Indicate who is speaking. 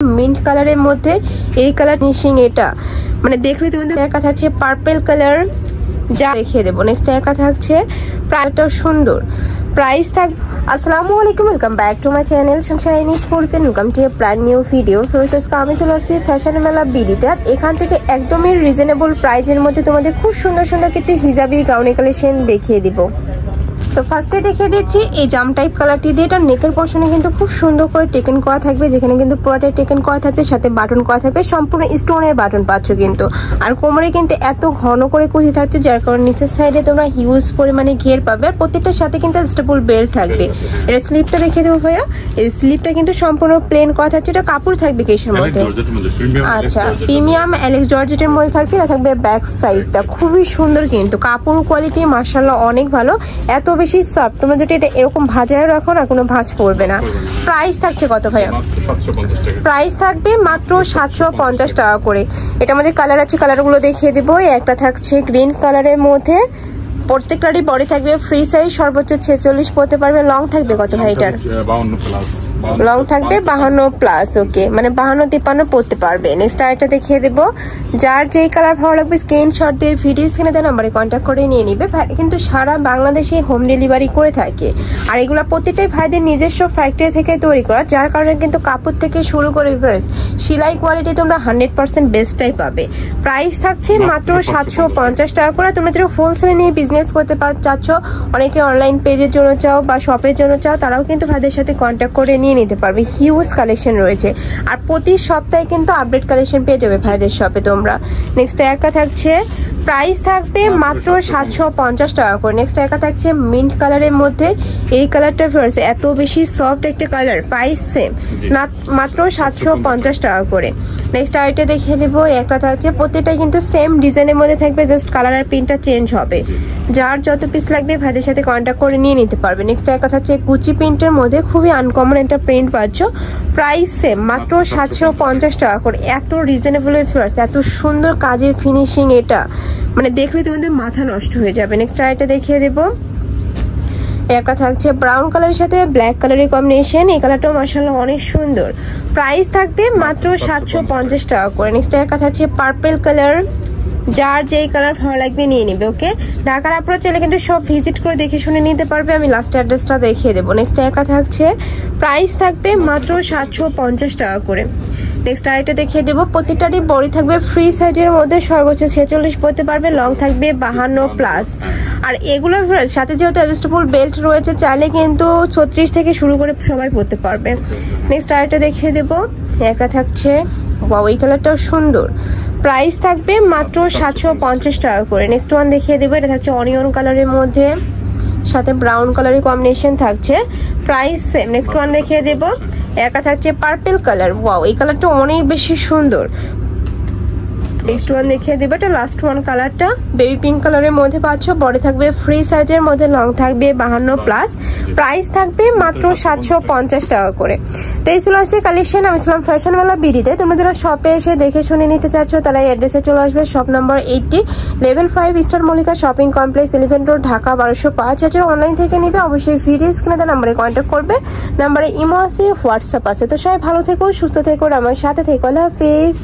Speaker 1: Mint কালারের মধ্যে এই কালার ফিনিশিং এটা মানে দেখলে তুমি একটা থাকছে পার্পল কালার যা দেখিয়ে দেবো। নেক্সট একটা থাকছে প্রাইসটাও সুন্দর প্রাইস থাক। আসসালামু আলাইকুম, welcome back to my channel Sunshine sports, welcome to A brand new video. Feroz আমি চলে আসছি ফ্যাশন মেলা বিডিতে। এখান থেকে একদমই রিজনেবল প্রাইসের মধ্যে তোমাদের খুব সুন্দর সুন্দর কিছু হিজাবি গাউনি কালেকশন দেখিয়ে দিব। তো ফার্স্টে দেখিয়ে দিচ্ছি এই জাম টাইপ কালারটি দিয়ে, এটা নেকের পোর্শনে কিন্তু খুব সুন্দর করে টেকেন করা থাকবে, যেখানে কিন্তু পুরোটাই টেকেন করা থাকছে, সাথে বাটন করা থাকবে, সম্পূর্ণ স্টোনের বাটন পাচ্ছ কিন্তু। আর কোমরে কিন্তু এত ঘন করে কুচি থাকছে, যার কারণে নিচের সাইডে তোমরা হিউজ পরিমাণে ঘের পাবে। আর প্রত্যেকটার সাথে কিন্তু অ্যাডজাস্টেবল বেল্ট থাকবে। এটা স্লিপটা দেখিয়ে দেবো ভাইয়া, এই স্লিপটা কিন্তু সম্পূর্ণ প্লেন করা থাকছে। এটা কাপড় থাকবে কিসের মধ্যে? আচ্ছা, প্রিমিয়াম অ্যালেক্স জর্জেটের মধ্যে থাকছে। এটা থাকবে ব্যাক সাইডটা খুবই সুন্দর কিন্তু কাপড় কোয়ালিটি মাশাআল্লাহ অনেক ভালো, এত বেশি সফট। তোমরা যদি এটা এরকম ভাজায় রাখো না, কোনো ভাঁজ পড়বে না। প্রাইস থাকছে কত ভাইয়া? প্রাইস থাকবে মাত্র 750 টাকা করে। এটা আমাদের কালার আছে, কালারগুলো দেখিয়ে দেবো। একটা থাকছে গ্রিন কালারের মধ্যে, প্রত্যেকটারই বডি থাকবে ফ্রি সাইজ, সর্বোচ্চ 46 পরতে পারবে। লং থাকবে কত ভাই এটার? লং থাকবে 52 প্লাস, ওকে, মানে 52-53 পরতে পারবে। নেক্সট আরেকটা দেখিয়ে দেবো। যার যেই কালার ভালো লাগবে স্ক্রিনশট দিয়ে ভিডিও স্ক্রিনে দেওয়া নাম্বারে কন্ট্যাক্ট করে নিয়ে নিবে। কিন্তু সারা বাংলাদেশে হোম ডেলিভারি করে থাকে। আর এগুলো প্রতিটাই ভাইদের নিজস্ব ফ্যাক্টরি থেকে তৈরি করা, যার কারণে কিন্তু কাপড় থেকে শুরু করে সেলাই কোয়ালিটি তোমরা 100% বেস্টটাই পাবে। প্রাইস থাকছে মাত্র 750 টাকা করে। তোমরা যারা হোলসেলে নিয়ে বিজনেস করতে চাচ্ছ, অনেকে অনলাইন পেজের জন্য চাও বা শপের জন্য চাও, তারাও কিন্তু ভাইদের সাথে কন্ট্যাক্ট করে নিয়ে নিতে পারবে। হিউজ কালেকশন রয়েছে, আর প্রতি সপ্তাহে কিন্তু আপডেট কালেকশন পেয়ে যাবে ভাইদের শপে তোমরা। নেক্সট একটা থাকছে প্রাইস থাকবে মাত্র 750 টাকা করে। নেক্সট একটা থাকছে মিন্ট কালারের মধ্যে, এই কালারটা এত বেশি সফট একটা কালার, প্রাইস সেম মাত্র 750 টাকা করে। নেক্সট আইটা দেখিয়ে দেবো। একটা থাকছে প্রত্যেকটাই কিন্তু সেম ডিজাইনের মধ্যে থাকবে, জাস্ট কালার আর প্রিন্টটা চেঞ্জ হবে। যার যত পিস লাগবে ভাইদের সাথে কন্ট্যাক্ট করে নিয়ে নিতে পারবে। নেক্সট একটা থাকছে কুচি প্রিন্টের মধ্যে, খুবই আনকমন একটা প্রিন্ট পাচ্ছ, প্রাইস সেম মাত্র 750 টাকা করে। এত রিজনেবল, এত সুন্দর কাজের ফিনিশিং, এটা মানে দেখলে তোমাদের মাথা নষ্ট হয়ে যাবে। নেক্সট আইটা দেখিয়ে দেবো। একটা থাকছে ব্রাউন কালারের সাথে ব্ল্যাক কালারের কম্বিনেশন, এই কালারটাও মাশাআল্লাহ অনেক সুন্দর। প্রাইস থাকবে মাত্র 750 টাকা করে। নেক্সট একটা থাকছে পার্পল কালার, যার যেই কালার ভালো লাগবে নিয়ে নিবে, ওকে। ঢাকার আপনারা চাইলে কিন্তু সব ভিজিট করে দেখে শুনে নিতে পারবে, আমি লাস্ট অ্যাড্রেসটা দেখিয়ে দেবো। নেক্সট একটা থাকছে প্রাইস থাকবে মাত্র 750 টাকা করে। নেক্সট আরেকটা দেখিয়ে দেবো। প্রত্যেকটারই বডি থাকবে ফ্রি সাইজের মধ্যে, সর্বোচ্চ 46 পরতে পারবে, লং থাকবে 52 প্লাস। আর এগুলোর সাথে যেহেতু অ্যাডজাস্টেবল বেল্ট রয়েছে, চাইলে কিন্তু 36 থেকে শুরু করে সবাই পরতে পারবে। নেক্সট আরেকটা দেখিয়ে দেবো। একটা থাকছে ওই কালারটাও সুন্দর, প্রাইস থাকবে মাত্র 750 টাকা করে। নেক্সট ওয়ান দেখিয়ে দেবো। এটা থাকছে অনিয়ন কালারের মধ্যে, সাথে ব্রাউন কালারের কম্বিনেশন থাকছে, প্রাইস সেম। নেক্সট ওয়ান দেখিয়ে দেবো। একটা থাকছে পার্পল কালার, ওয়াও, এই কালারটা অনেক বেশি সুন্দর। নেক্সট ওয়ান দেখিয়ে দেবো। এটা লাস্ট ওয়ান কালারটা বেবি পিঙ্ক কালারের মধ্যে পাচ্ছ, বডি থাকবে ফ্রি সাইজের মধ্যে, লং থাকবে 52 প্লাস, প্রাইস থাকবে মাত্র 750 টাকা করে। তো এই চলে আসছে কালেকশন আমি ইসলাম ফ্যাশন মেলা বিডিতে। তোমরা যারা শপে এসে দেখে শুনে নিতে চাচ্ছ, তারা এই অ্যাড্রেসে চলে আসবে। Shop number 80, level 5, Easter Mallika shopping complex, 11 road, Dhaka 1205। যারা অনলাইন থেকে নিবে অবশ্যই ভিডিও স্ক্রিনে দেওয়া নাম্বারে কন্ট্যাক্ট করবে। নাম্বারে ইমো আছে, হোয়াটসঅ্যাপ আছে। তো সবাই ভালো থেকো, সুস্থ থেকো, আমার সাথে থেকো। আল্লাহ হাফেজ।